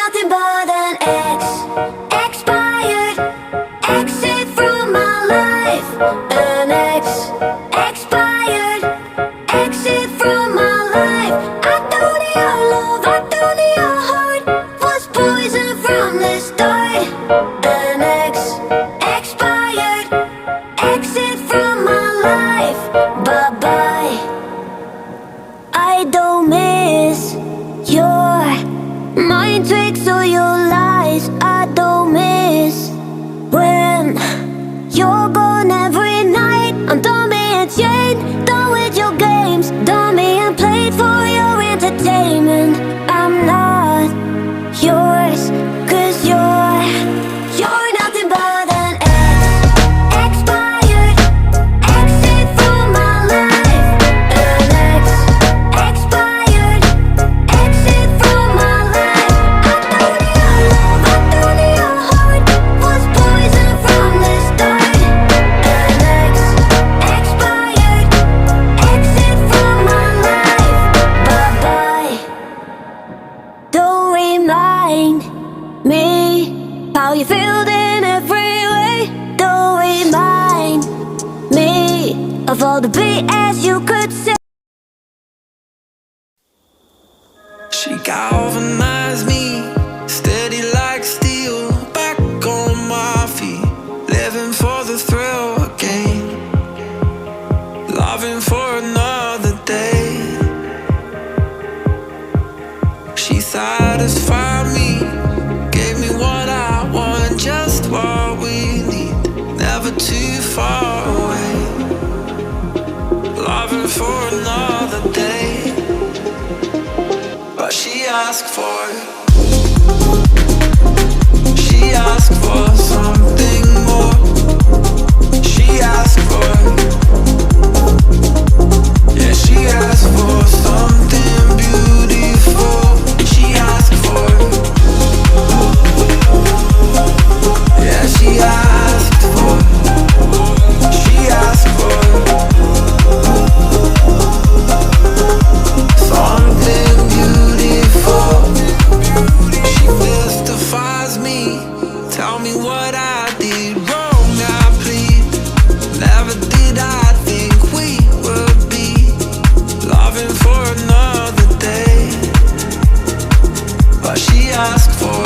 nothing but an expired exit from my life. An expired exit from my life. I thought your love, I thought your heart was poison from the start. An expired exit from my life. Bye bye. I don't miss your mind tricks or your lies. I don't miss when you're gone every night. I'm done being chained, done with your games, done being played for your entertainment. I'm not yours, 'cause you're nothing but an expired exit from my life. An expired exit from my life. I thought your love, I thought your heart was poison from the start. An expired exit from my life. Bye bye. Don't remind me how you feel in every way. Don't remind me of all the BS you could say. She galvanized me, steady like steel, back on my feet, living for the thrill again, loving for another day. She satisfied me, gave me what I want, just what we need, never too far away, loving for another day. But she asked for something more. She asked for, yeah, she asked for something beautiful. She asked for, yeah, she asked for something beautiful. She mystifies me, tell me what I did wrong, I plead. Never did I think we would be loving for another day. But she asked for